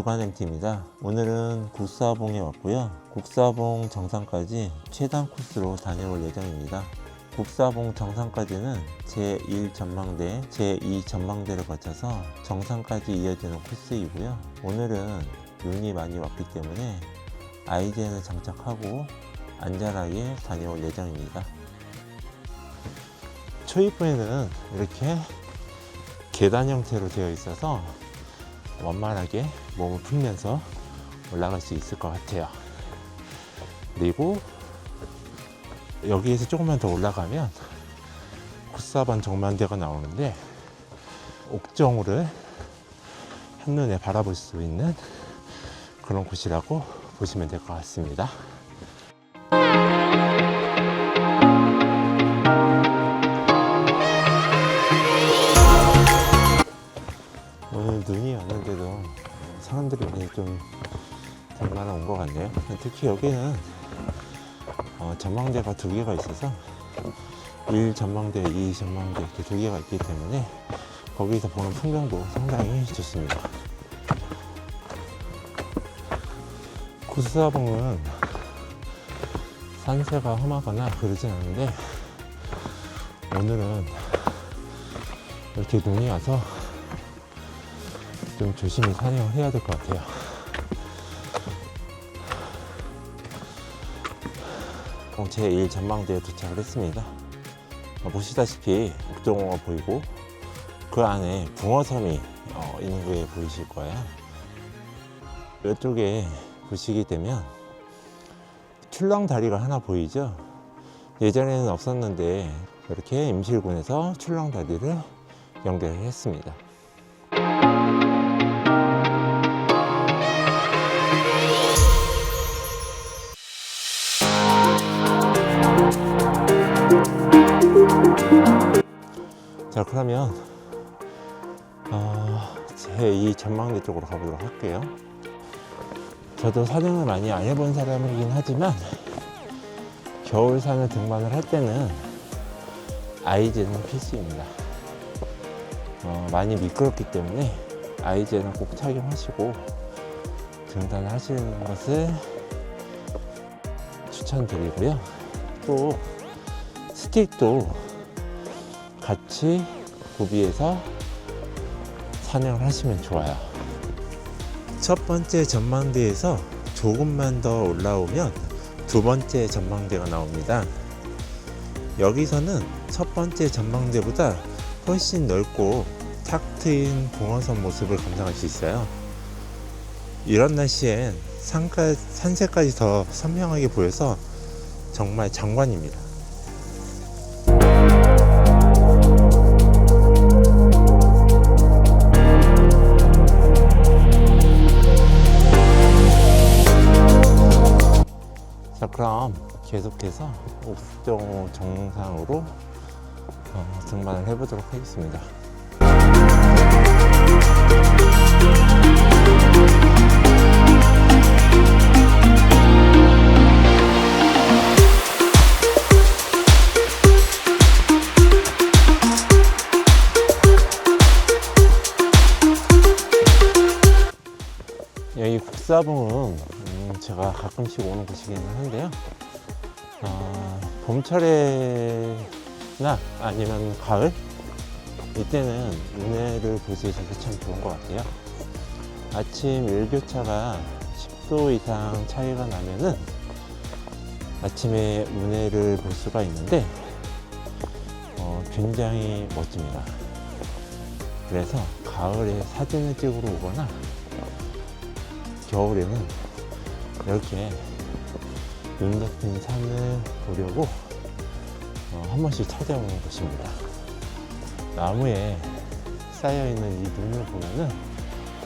주간MT입니다. 오늘은 국사봉에 왔고요. 국사봉 정상까지 최단 코스로 다녀올 예정입니다. 국사봉 정상까지는 제1 전망대, 제2 전망대를 거쳐서 정상까지 이어지는 코스이고요. 오늘은 눈이 많이 왔기 때문에 아이젠을 장착하고 안전하게 다녀올 예정입니다. 초입부에는 이렇게 계단 형태로 되어 있어서 원만하게 몸을 풀면서 올라갈 수 있을 것 같아요. 그리고 여기에서 조금만 더 올라가면 국사반 정만대가 나오는데 옥정호를 한눈에 바라볼 수 있는 그런 곳이라고 보시면 될 것 같습니다. 오늘 눈이 왔는데도 사람들이 많이 좀 얼마나 온 것 같네요. 특히 여기는 전망대가 두 개가 있어서 1 전망대, 2 전망대 이렇게 두 개가 있기 때문에 거기서 보는 풍경도 상당히 좋습니다. 국사봉은 산세가 험하거나 그러진 않은데 오늘은 이렇게 눈이 와서 좀 조심히 산행을 해야 될 것 같아요. 제1 전망대에 도착을 했습니다. 보시다시피 옥정호가 보이고 그 안에 붕어섬이 있는 게 보이실 거예요. 이쪽에 보시게 되면 출렁다리가 하나 보이죠? 예전에는 없었는데 이렇게 임실군에서 출렁다리를 연결을 했습니다. 자, 그러면 제2 전망대 쪽으로 가보도록 할게요. 저도 사냥을 많이 안 해본 사람이긴 하지만 겨울산을 등반을 할 때는 아이젠은 필수입니다. 많이 미끄럽기 때문에 아이젠은 꼭 착용하시고 등산을 하시는 것을 추천드리고요. 또 스틱도 같이 구비해서 사냥을 하시면 좋아요. 첫 번째 전망대에서 조금만 더 올라오면 두 번째 전망대가 나옵니다. 여기서는 첫 번째 전망대보다 훨씬 넓고 탁 트인 붕어섬 모습을 감상할 수 있어요. 이런 날씨엔 산세까지 더 선명하게 보여서 정말 장관입니다. 자, 그럼 계속해서 옥정호 정상으로 등반을 해보도록 하겠습니다. 여기 국사봉은 제가 가끔씩 오는 곳이기는 한데요. 봄철에나 아니면 가을 이때는 운해를 볼 수 있어서 참 좋은 것 같아요. 아침 일교차가 10도 이상 차이가 나면은 아침에 운해를 볼 수가 있는데 굉장히 멋집니다. 그래서 가을에 사진을 찍으러 오거나 겨울에는 이렇게 눈 덮인 산을 보려고 한 번씩 찾아오는 곳입니다. 나무에 쌓여있는 이 눈을 보면은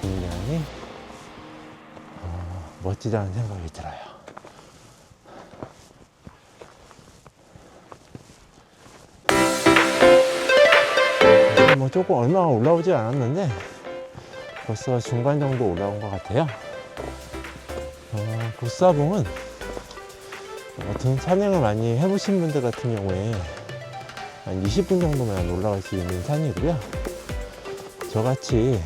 굉장히 멋지다는 생각이 들어요. 뭐 조금 얼마 올라오지 않았는데 벌써 중간 정도 올라온 것 같아요. 국사봉은 등 산행을 많이 해보신 분들 같은 경우에 한 20분 정도만 올라갈 수 있는 산이고요. 저같이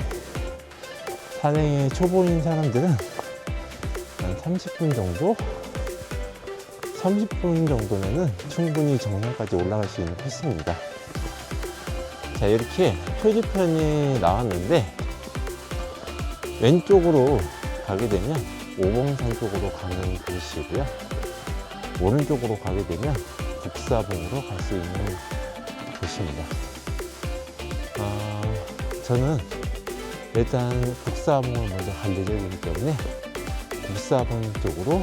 산행에 초보인 사람들은 한 30분 정도? 30분 정도면은 충분히 정상까지 올라갈 수 있는 코스입니다. 자, 이렇게 표지편이 나왔는데 왼쪽으로 가게 되면 오봉산 쪽으로 가는 곳이고요. 오른쪽으로 가게 되면 북사봉으로 갈 수 있는 곳입니다. 저는 일단 북사봉을 먼저 갈 예정이기 때문에 북사봉 쪽으로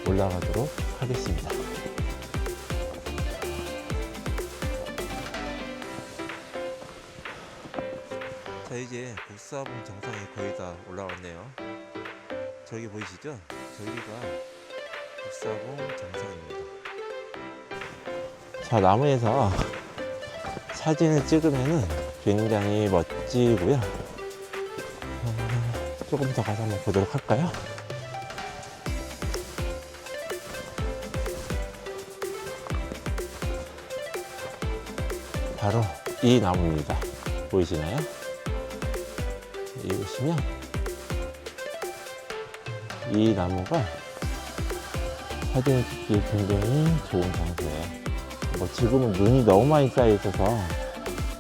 올라가도록 하겠습니다. 자, 이제 북사봉 정상에 거의 다 올라왔네요. 저기 보이시죠? 저기가 북사봉 정상입니다. 자, 나무에서 사진을 찍으면은 굉장히 멋지고요. 조금 더 가서 한번 보도록 할까요? 바로 이 나무입니다. 보이시나요? 여기 보시면 이 나무가 사진을 찍기 굉장히 좋은 장소예요. 뭐 지금은 눈이 너무 많이 쌓여 있어서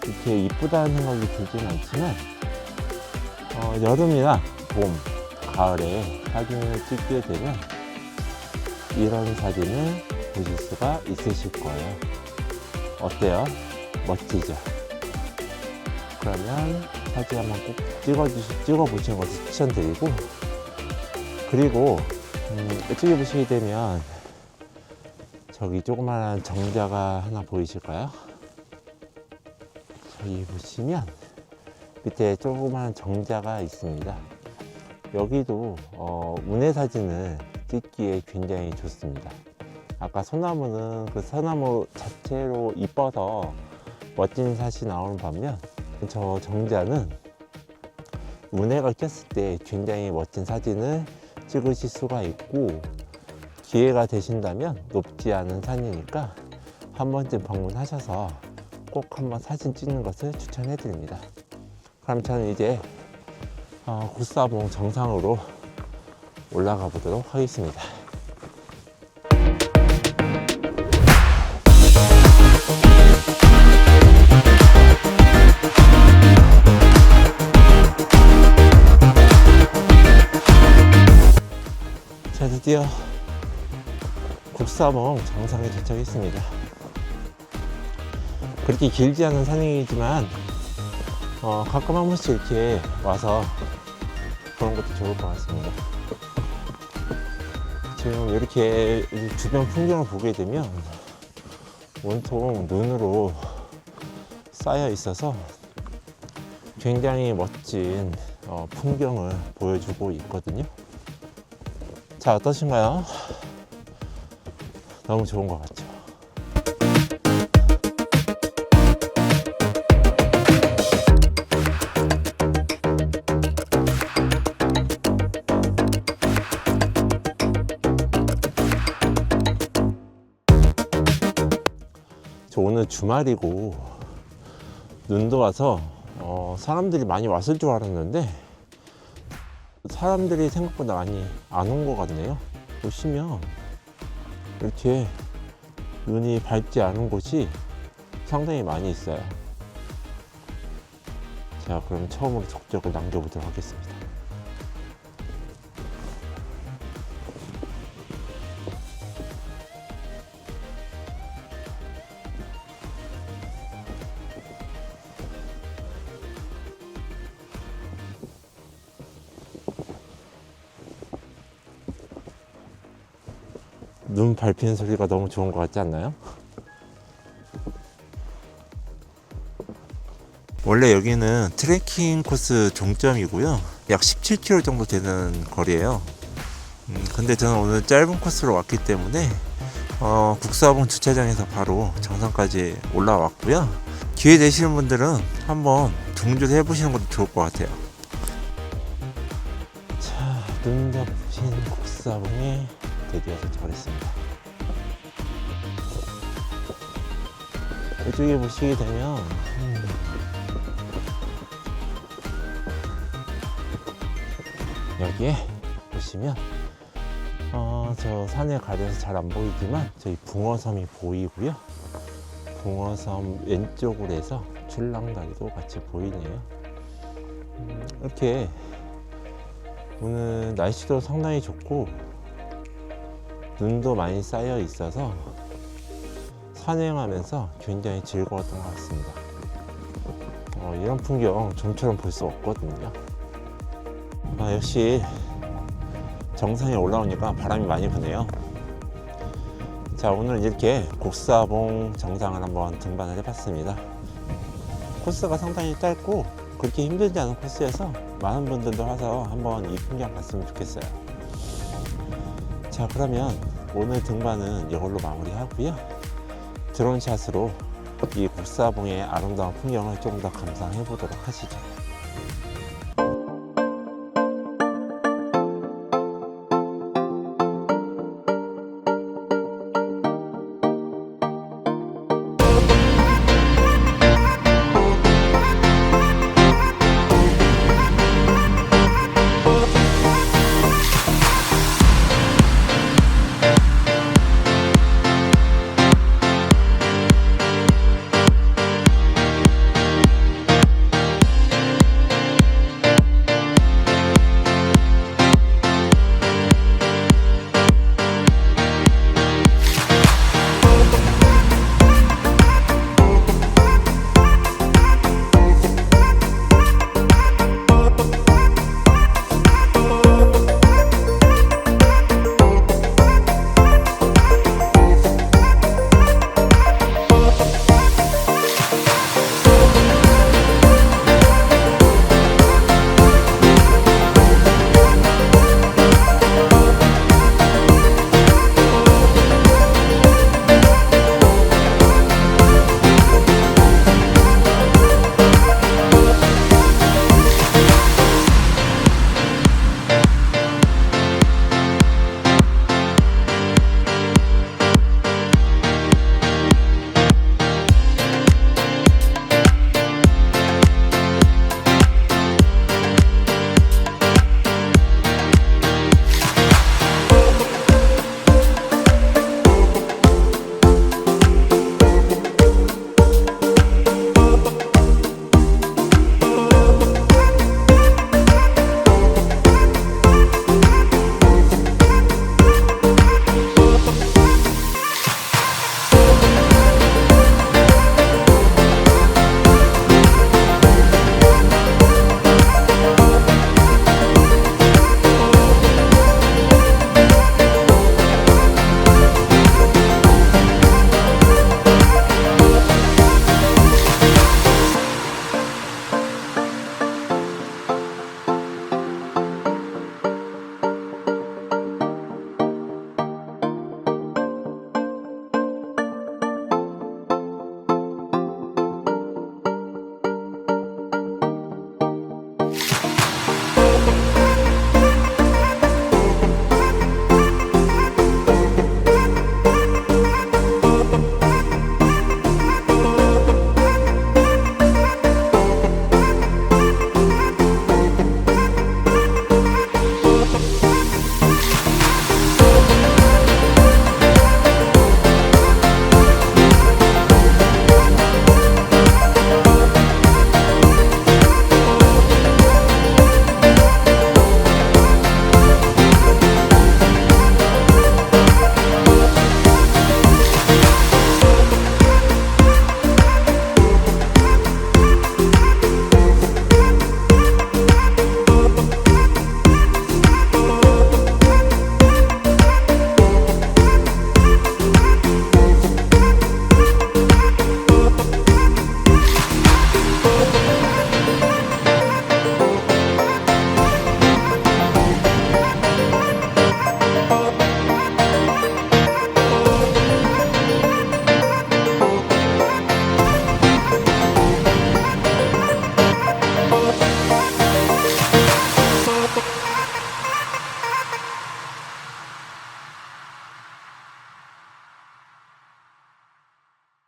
이렇게 이쁘다는 생각이 들지는 않지만 여름이나 봄, 가을에 사진을 찍게 되면 이런 사진을 보실 수가 있으실 거예요. 어때요? 멋지죠? 그러면 사진 한번 꼭 찍어보시는 것을 추천드리고, 그리고 이쪽에 보시게 되면 저기 조그마한 정자가 하나 보이실까요? 저기 보시면 밑에 조그마한 정자가 있습니다. 여기도 운해 사진을 찍기에 굉장히 좋습니다. 아까 소나무는 그 소나무 자체로 이뻐서 멋진 사진이 나오는 반면, 저 정자는 운해가 꼈을 때 굉장히 멋진 사진을 찍으실 수가 있고, 기회가 되신다면 높지 않은 산이니까 한 번쯤 방문하셔서 꼭 한번 사진 찍는 것을 추천해 드립니다. 그럼 저는 이제 국사봉 정상으로 올라가 보도록 하겠습니다. 자, 드디어 국사봉 정상에 도착했습니다. 그렇게 길지 않은 산행이지만 가끔 한 번씩 이렇게 와서 보는 것도 좋을 것 같습니다. 지금 이렇게 주변 풍경을 보게 되면 온통 눈으로 쌓여 있어서 굉장히 멋진 풍경을 보여주고 있거든요. 자, 어떠신가요? 너무 좋은 것 같죠? 저 오늘 주말이고 눈도 와서 사람들이 많이 왔을 줄 알았는데 사람들이 생각보다 많이 안 온 것 같네요. 보시면 이렇게 눈이 밝지 않은 곳이 상당히 많이 있어요. 자, 그럼 처음으로 적적을 남겨보도록 하겠습니다. 눈 밟히는 소리가 너무 좋은 것 같지 않나요? 원래 여기는 트레킹 코스 종점이고요. 약 17km 정도 되는 거리예요. 근데 저는 오늘 짧은 코스로 왔기 때문에 국사봉 주차장에서 바로 정상까지 올라왔고요. 기회 되시는 분들은 한번 동조를 해보시는 것도 좋을 것 같아요. 자, 눈 덮인 국사봉에 드디어 도착했습니다. 이쪽에 보시게 되면 여기에 보시면 저 산에 가려서 잘 안 보이지만 저희 붕어섬이 보이고요. 붕어섬 왼쪽으로 해서 출렁다리도 같이 보이네요. 이렇게 오늘 날씨도 상당히 좋고 눈도 많이 쌓여 있어서 산행하면서 굉장히 즐거웠던 것 같습니다. 이런 풍경 좀처럼 볼 수 없거든요. 역시 정상에 올라오니까 바람이 많이 부네요. 자, 오늘은 이렇게 곡사봉 정상을 한번 등반을 해봤습니다. 코스가 상당히 짧고 그렇게 힘들지 않은 코스여서 많은 분들도 와서 한번 이 풍경 봤으면 좋겠어요. 자, 그러면 오늘 등반은 이걸로 마무리하고요. 드론샷으로 이 곡사봉의 아름다운 풍경을 좀 더 감상해 보도록 하시죠.